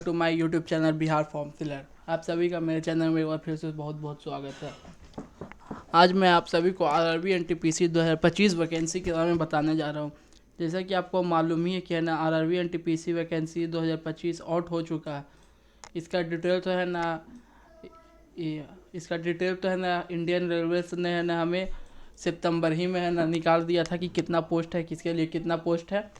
To my YouTube channel Bihar form filler. आप सभी का मेरे चैनल में एक बार फिर से बहुत बहुत स्वागत है। आज मैं आप सभी को आरआरबी एनटीपीसी 2025 वैकेंसी के बारे में बताने जा रहा हूँ। जैसा कि आपको मालूम ही है कि है ना, आरआरबी एनटीपीसी वैकेंसी 2025 आउट हो चुका है। इसका डिटेल तो है ना इंडियन रेलवे ने है ना हमें सितंबर ही में है ना निकाल दिया था कि कितना पोस्ट है, किसके लिए कितना पोस्ट है।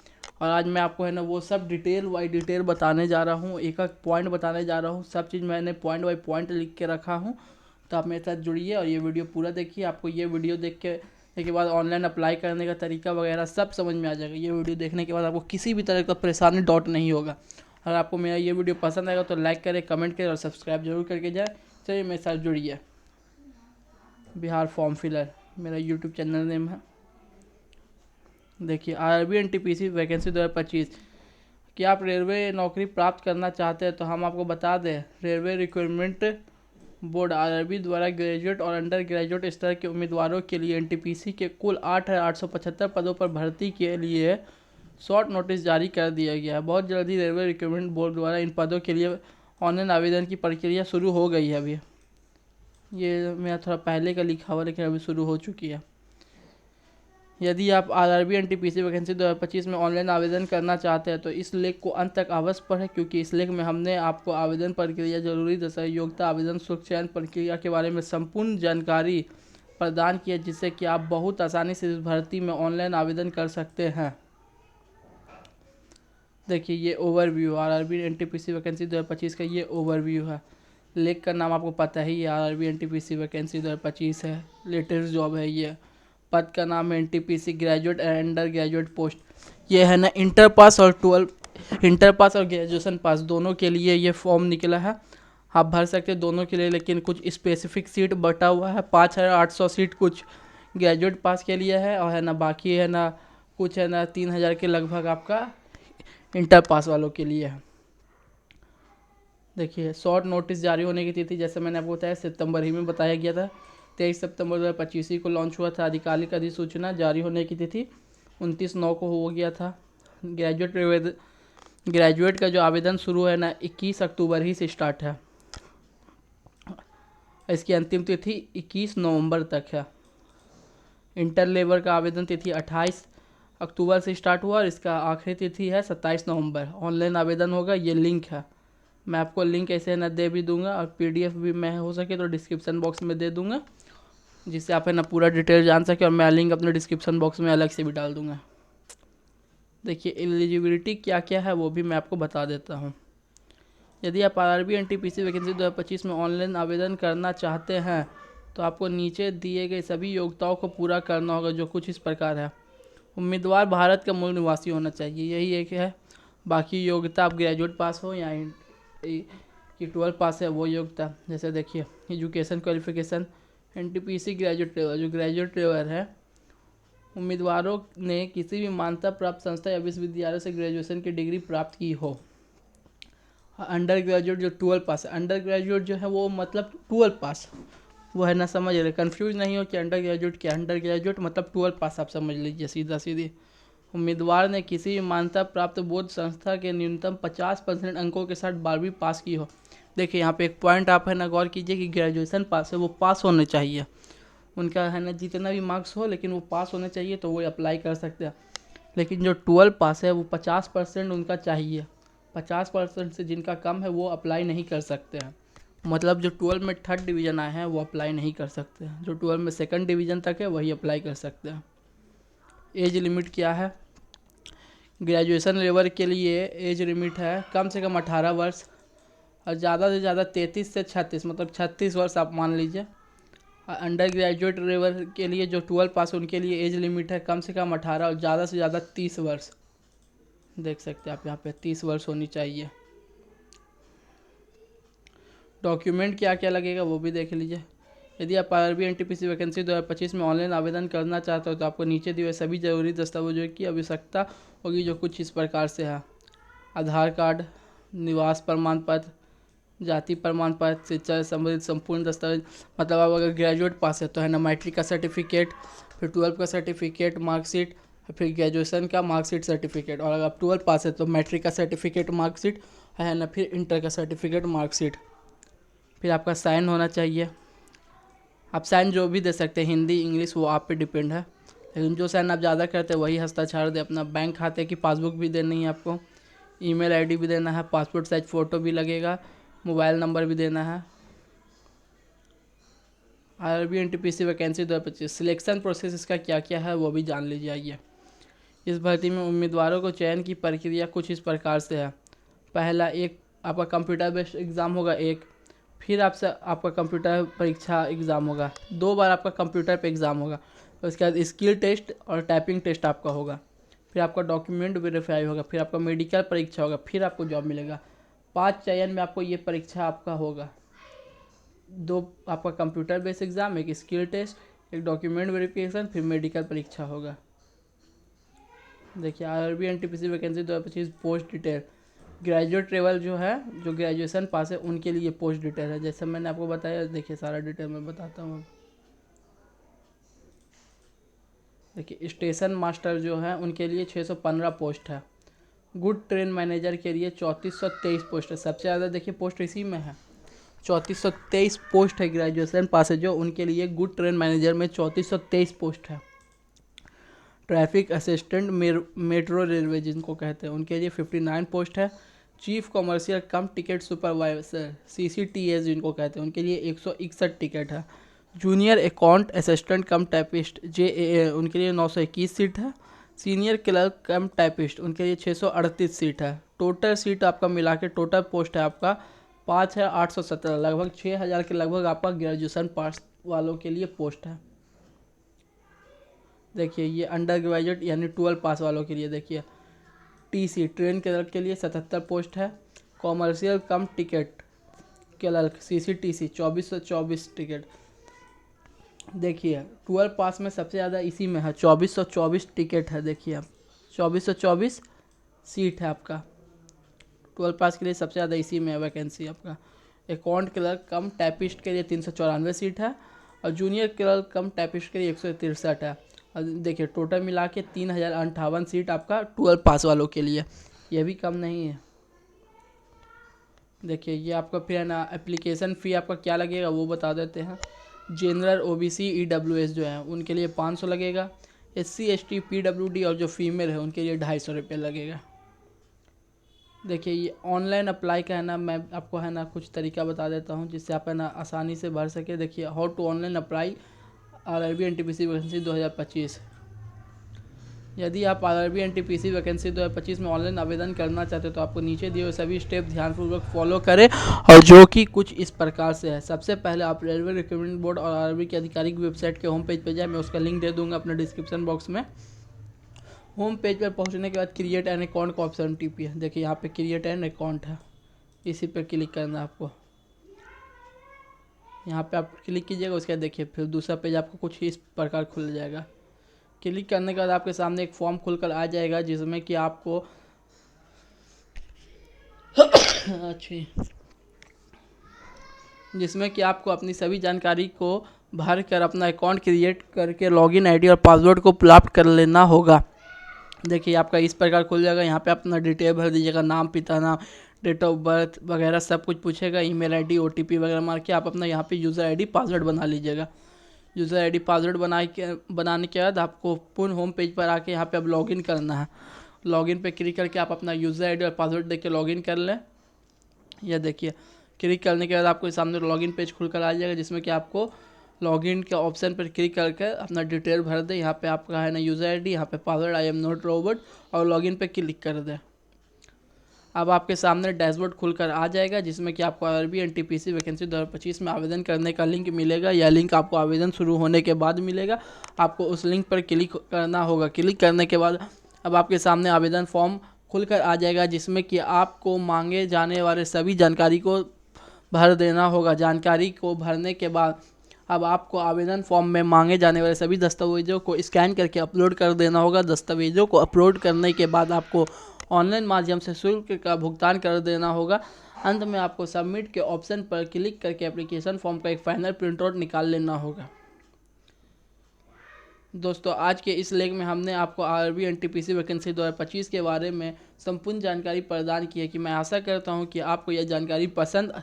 और आज मैं आपको है ना वो सब डिटेल बाई डिटेल बताने जा रहा हूँ, एक एक पॉइंट बताने जा रहा हूँ। सब चीज़ मैंने पॉइंट बाई पॉइंट लिख के रखा हूँ, तो आप मेरे साथ जुड़िए और ये वीडियो पूरा देखिए। आपको ये वीडियो देखने के बाद ऑनलाइन अप्लाई करने का तरीका वगैरह सब समझ में आ जाएगा। ये वीडियो देखने के बाद आपको किसी भी तरह का परेशानी डॉट नहीं होगा। अगर आपको मेरा ये वीडियो पसंद आएगा तो लाइक करें, कमेंट करें और सब्सक्राइब जरूर करके जाए। चलिए मेरे साथ जुड़िए। बिहार फॉर्म फिलर मेरा यूट्यूब चैनल नेम है। देखिए, आरआरबी एनटीपीसी वैकेंसी 2025 कि आप रेलवे नौकरी प्राप्त करना चाहते हैं तो हम आपको बता दें, रेलवे रिक्रूटमेंट बोर्ड आरआरबी द्वारा ग्रेजुएट और अंडर ग्रेजुएट स्तर के उम्मीदवारों के लिए एनटीपीसी के कुल 8,875 पदों पर भर्ती के लिए शॉर्ट नोटिस जारी कर दिया गया है। बहुत जल्दी रेलवे रिक्रूटमेंट बोर्ड द्वारा इन पदों के लिए ऑनलाइन आवेदन की प्रक्रिया शुरू हो गई है। अभी ये मेरा थोड़ा पहले का लिखा हुआ, लेकिन अभी शुरू हो चुकी है। यदि आप आरआरबी एनटीपीसी वैकेंसी 2025 में ऑनलाइन आवेदन करना चाहते हैं तो इस लेख को अंत तक अवश्य पढ़ें, क्योंकि इस लेख में हमने आपको आवेदन प्रक्रिया, जरूरी दस्तावेज, योग्यता, आवेदन शुल्क, चयन प्रक्रिया के बारे में संपूर्ण जानकारी प्रदान की है, जिससे कि आप बहुत आसानी से इस भर्ती में ऑनलाइन आवेदन कर सकते हैं। देखिए, ये ओवरव्यू आरआरबी एनटीपीसी वैकेंसी 2025 का ये ओवरव्यू है। लेख का नाम आपको पता ही है, आरआरबी एनटीपीसी वैकेंसी 2025 है, लेटेस्ट जॉब है ये। पद का नाम है NTPC graduate and under graduate post. ये है ना इंटर पास और ग्रेजुएशन पास दोनों के लिए ये फॉर्म निकला है। आप भर सकते हैं दोनों के लिए, लेकिन कुछ स्पेसिफिक सीट बटा हुआ है। 5,800 सीट कुछ ग्रेजुएट पास के लिए है, और है ना बाकी है ना कुछ है ना 3,000 के लगभग आपका इंटर पास वालों के लिए है। देखिए, शॉर्ट नोटिस जारी होने की तिथि जैसे मैंने आपको बताया सितंबर ही में बताया गया था। 23 सितंबर 2025 को लॉन्च हुआ था। आधिकारिक अधिसूचना जारी होने की तिथि 29/9 को हो गया था। ग्रेजुएट का जो आवेदन शुरू है ना 21 अक्टूबर ही से स्टार्ट है। इसकी अंतिम तिथि 21 नवंबर तक है। इंटर लेवल का आवेदन तिथि 28 अक्टूबर से स्टार्ट हुआ और इसका आखिरी तिथि है 27 नवंबर। ऑनलाइन आवेदन होगा, ये लिंक है। मैं आपको लिंक ऐसे ना दे भी दूंगा, और पीडीएफ भी मैं हो सके तो डिस्क्रिप्शन बॉक्स में दे दूंगा, जिससे आप है ना पूरा डिटेल जान सके। और मैं लिंक अपने डिस्क्रिप्शन बॉक्स में अलग से भी डाल दूंगा। देखिए, एलिजिबिलिटी क्या क्या है वो भी मैं आपको बता देता हूँ। यदि आप आरआरबी एनटीपीसी वैकेंसी 2025 में ऑनलाइन आवेदन करना चाहते हैं तो आपको नीचे दिए गए सभी योग्यताओं को पूरा करना होगा, जो कुछ इस प्रकार है। उम्मीदवार भारत का मूल निवासी होना चाहिए, यही एक है। बाकी योग्यता आप ग्रेजुएट पास हो या कि 12 पास है वो योग्यता। जैसे देखिए, education qualification NTPC graduate level, जो ग्रेजुएट लेवल है, उम्मीदवारों ने किसी भी मान्यता प्राप्त संस्था या विश्वविद्यालय से ग्रेजुएशन की डिग्री प्राप्त की हो। अंडर ग्रेजुएट जो 12 पास है, अंडर ग्रेजुएट जो है वो मतलब 12 पास, वो है ना, समझ रहे, कंफ्यूज नहीं हो कि अंडर ग्रेजुएट क्या। अंडर ग्रेजुएट मतलब 12 पास, आप समझ लीजिए सीधा सीधी। उम्मीदवार ने किसी भी मान्यता प्राप्त बोर्ड संस्था के न्यूनतम 50% अंकों के साथ 12वीं पास की हो। देखिए, यहाँ पे एक पॉइंट आप है ना गौर कीजिए कि ग्रेजुएशन पास है, वो पास होने चाहिए। उनका है ना जितना भी मार्क्स हो, लेकिन वो पास होने चाहिए, तो वो अप्लाई कर सकते हैं। लेकिन जो 12 पास है वो 50% उनका चाहिए। 50% से जिनका कम है वो अप्लाई नहीं कर सकते हैं। मतलब जो 12 में 3rd डिवीज़न आए हैं वो अप्लाई नहीं कर सकते हैं। जो 12 में 2nd डिवीज़न तक है वही अप्लाई कर सकते हैं। एज लिमिट क्या है? ग्रेजुएशन लेवल के लिए एज लिमिट है कम से कम 18 वर्ष, और ज़्यादा से ज़्यादा 33 से 36, मतलब 36 वर्ष आप मान लीजिए। अंडर ग्रेजुएट लेवल के लिए जो 12 पास उनके लिए एज लिमिट है कम से कम 18 और ज़्यादा से ज़्यादा 30 वर्ष। देख सकते हैं आप यहाँ पे 30 वर्ष होनी चाहिए। डॉक्यूमेंट क्या क्या लगेगा वो भी देख लीजिए। यदि आप आरआरबी एनटीपीसी वैकेंसी 2025 में ऑनलाइन आवेदन करना चाहते हो तो आपको नीचे दिए हुए सभी जरूरी दस्तावेजों की आवश्यकता होगी, जो कुछ इस प्रकार से है। आधार कार्ड, निवास प्रमाण पत्र, जाति प्रमाण पत्र, शिक्षा से संबंधित संपूर्ण दस्तावेज। मतलब आप अगर ग्रेजुएट पास है तो है ना मैट्रिक का सर्टिफिकेट, फिर 12 का सर्टिफिकेट, मार्कशीट, फिर ग्रेजुएशन का मार्कशीट सर्टिफिकेट। और अगर आप 12 पास है तो मैट्रिक का सर्टिफिकेट, मार्कशीट है ना, फिर इंटर का सर्टिफिकेट, मार्कशीट, फिर आपका साइन होना चाहिए। आप साइन जो भी दे सकते हैं, हिंदी इंग्लिश, वो आप पे डिपेंड है, लेकिन जो साइन आप ज़्यादा करते हैं वही हस्ताक्षर दे। अपना बैंक खाते की पासबुक भी देनी है आपको, ईमेल आईडी भी देना है, पासपोर्ट साइज फ़ोटो भी लगेगा, मोबाइल नंबर भी देना है। RRB NTPC vacancy 2025 selection process इसका क्या क्या है वो भी जान लीजिए। आइए, इस भर्ती में उम्मीदवारों को चयन की प्रक्रिया कुछ इस प्रकार से है। पहला, एक आपका कंप्यूटर बेस्ड एग्ज़ाम होगा एक, फिर आपसे आपका कंप्यूटर परीक्षा एग्ज़ाम होगा, 2 बार आपका कंप्यूटर पे एग्ज़ाम होगा। उसके बाद स्किल टेस्ट और टाइपिंग टेस्ट आपका होगा, फिर आपका डॉक्यूमेंट वेरीफाई होगा, फिर आपका मेडिकल परीक्षा होगा, फिर आपको जॉब मिलेगा। 5 चयन में आपको ये परीक्षा आपका होगा, 2 आपका कंप्यूटर बेस्ड एग्ज़ाम, एक स्किल टेस्ट, एक डॉक्यूमेंट वेरिफिकेशन, फिर मेडिकल परीक्षा होगा। देखिए, RRB NTPC vacancy 2025 post detail, graduate level जो है, जो ग्रेजुएशन पास है उनके लिए पोस्ट डिटेल है। जैसे मैंने आपको बताया, देखिए सारा डिटेल मैं बताता हूँ। देखिए, स्टेशन मास्टर जो है उनके लिए 615 पोस्ट है। गुड ट्रेन मैनेजर के लिए 3423 पोस्ट है। सबसे ज़्यादा देखिए पोस्ट इसी में है, 3423 पोस्ट है। ग्रेजुएशन पास है जो, उनके लिए गुड ट्रेन मैनेजर में 3423 पोस्ट है। ट्रैफिक असिस्टेंट मेट्रो रेलवे जिनको कहते हैं, उनके लिए 59 पोस्ट है। चीफ कमर्शियल कम टिकट सुपरवाइजर CCTS जिनको कहते हैं, उनके लिए 161 टिकट है। जूनियर अकाउंट असिस्टेंट कम टाइपिस्ट JAA, उनके लिए 921 सीट है। सीनियर क्लर्क कम टाइपिस्ट, उनके लिए 638 सीट है। टोटल सीट आपका मिला के टोटल पोस्ट है आपका 5817, लगभग 6000 के लगभग आपका ग्रेजुएशन पास वालों के लिए पोस्ट है। देखिए, ये अंडर ग्रेजुएट यानी 12 पास वालों के लिए देखिए, TC ट्रेन क्लर्क के लिए 77 पोस्ट है। कॉमर्शियल कम टिकट क्लर्क CCTC 2424 टिकट। देखिए, 12 पास में सबसे ज़्यादा इसी में है, 2424 टिकट है। देखिए आप, 2424 सीट है आपका, 12 पास के लिए सबसे ज़्यादा इसी में है वैकेंसी आपका। अकाउंट क्लर्क कम टाइपिस्ट के लिए 394 सीट है, और जूनियर क्लर्क कम टाइपिस्ट के लिए 163 है। और देखिए, टोटल मिला के 3058 सीट आपका 12 पास वालों के लिए, ये भी कम नहीं है। देखिए, ये आपका फिर है ना, एप्लीकेशन फ़ी आपका क्या लगेगा वो बता देते हैं। जनरल OBC EWS जो है उनके लिए 500 लगेगा। SC ST PWD और जो फीमेल है उनके लिए 250 रुपये लगेगा। देखिए, ये ऑनलाइन अप्लाई का है ना, मैं आपको है ना कुछ तरीका बता देता हूँ जिससे आप है ना आसानी से भर सके। देखिए, how to online apply RRB NTPC vacancy 2025। यदि आप आरआरबी एनटीपीसी वैकेंसी 2025 में ऑनलाइन आवेदन करना चाहते हो तो आपको नीचे दिए हुए सभी स्टेप ध्यानपूर्वक फॉलो करें, और जो कि कुछ इस प्रकार से है। सबसे पहले आप रेलवे रिक्रूटमेंट बोर्ड और आरआरबी की आधिकारिक वेबसाइट के होम पेज पर जाए, मैं उसका लिंक दे दूंगा अपने डिस्क्रिप्शन बॉक्स में। होम पेज पर पहुंचने के बाद क्रिएट एन अकाउंट का ऑप्शन टिपिए। देखिए, यहाँ पे क्रिएट एन अकाउंट है, इसी पर क्लिक करना है आपको। यहाँ पे आप क्लिक कीजिएगा, उसके बाद देखिए फिर दूसरा पेज आपको कुछ इस प्रकार खुल जाएगा। क्लिक करने के बाद आपके सामने एक फॉर्म खुलकर आ जाएगा जिसमें कि आपको अच्छी जिसमें कि आपको अपनी सभी जानकारी को भर कर अपना अकाउंट क्रिएट करके लॉगिन आईडी और पासवर्ड को प्राप्त कर लेना होगा। देखिए, आपका इस प्रकार खुल जाएगा। यहाँ पे अपना डिटेल भर दीजिएगा, नाम, पिता नाम, डेट ऑफ बर्थ वगैरह सब कुछ पूछेगा। ईमेल आईडी OTP वगैरह मार के आप अपना यहाँ पे यूज़र आईडी पासवर्ड बना लीजिएगा। यूज़र आईडी पासवर्ड बनाने के बाद आपको पुनः होम पेज पर आके यहाँ पे अब लॉगिन करना है। लॉगिन पे क्लिक करके आप अपना यूज़र आईडी और पासवर्ड देके लॉगिन कर लें। यह देखिए, क्लिक करने के बाद आपको सामने लॉगिन पेज खुलकर आ जाएगा जिसमें कि आपको लॉगिन के ऑप्शन पर क्लिक करके अपना डिटेल भर दे। यहाँ पे आपका है ना यूज़र आईडी, यहाँ पे password I am not robot, और लॉगिन पे क्लिक कर दे। अब आपके सामने डैशबोर्ड खुलकर आ जाएगा जिसमें कि आपको आरआरबी एनटीपीसी वैकेंसी 2025 में आवेदन करने का लिंक मिलेगा। यह लिंक आपको आवेदन शुरू होने के बाद मिलेगा। आपको उस लिंक पर क्लिक करना होगा। क्लिक करने के बाद अब आपके सामने आवेदन फॉर्म खुलकर आ जाएगा जिसमें कि आपको मांगे जाने वाले सभी जानकारी को भर देना होगा। जानकारी को भरने के बाद अब आपको आवेदन फॉर्म में मांगे जाने वाले सभी दस्तावेजों को स्कैन करके अपलोड कर देना होगा। दस्तावेजों को अपलोड करने के बाद आपको ऑनलाइन माध्यम से शुल्क का भुगतान कर देना होगा। अंत में आपको सबमिट के ऑप्शन पर क्लिक करके एप्लीकेशन फॉर्म का एक फाइनल प्रिंटआउट निकाल लेना होगा। दोस्तों आज के इस लेख में हमने आपको आरबी एनटीपीसी वैकेंसी 2025 के बारे में संपूर्ण जानकारी प्रदान की है कि मैं आशा करता हूं कि आपको यह जानकारी पसंद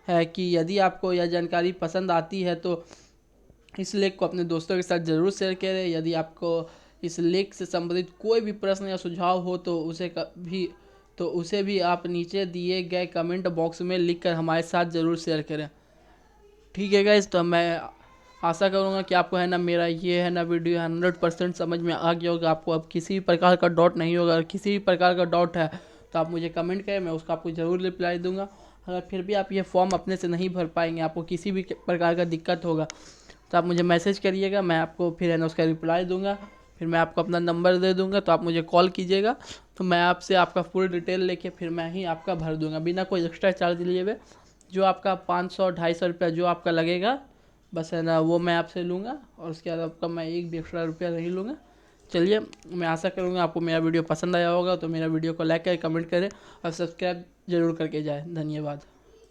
है कि यदि आपको यह जानकारी पसंद आती है तो इस लेख को अपने दोस्तों के साथ ज़रूर शेयर करें। यदि आपको इस लेख से संबंधित कोई भी प्रश्न या सुझाव हो तो उसे भी आप नीचे दिए गए कमेंट बॉक्स में लिखकर हमारे साथ ज़रूर शेयर करें। ठीक है गाइस, तो मैं आशा करूँगा कि आपको है ना मेरा ये है ना वीडियो 100% समझ में आ गया होगा। आपको अब किसी भी प्रकार का डाउट नहीं होगा। अगर किसी भी प्रकार का डाउट है तो आप मुझे कमेंट करें, मैं उसका आपको ज़रूर रिप्लाई दूंगा। अगर फिर भी आप ये फॉर्म अपने से नहीं भर पाएंगे, आपको किसी भी प्रकार का दिक्कत होगा तो आप मुझे मैसेज करिएगा, मैं आपको फिर है ना उसका रिप्लाई दूंगा। फिर मैं आपको अपना नंबर दे दूंगा तो आप मुझे कॉल कीजिएगा, तो मैं आपसे आपका फुल डिटेल लेके फिर मैं ही आपका भर दूंगा बिना कोई एक्स्ट्रा चार्ज लिए हुए। जो आपका 500-250 रुपया जो आपका लगेगा बस है ना वो मैं आपसे लूँगा, और उसके बाद आपका मैं एक भी एक्स्ट्रा रुपया नहीं लूँगा। चलिए, मैं आशा करूँगा आपको मेरा वीडियो पसंद आया होगा, तो मेरा वीडियो को लाइक करें, कमेंट करें और सब्सक्राइब जरूर करके जाएँ। धन्यवाद।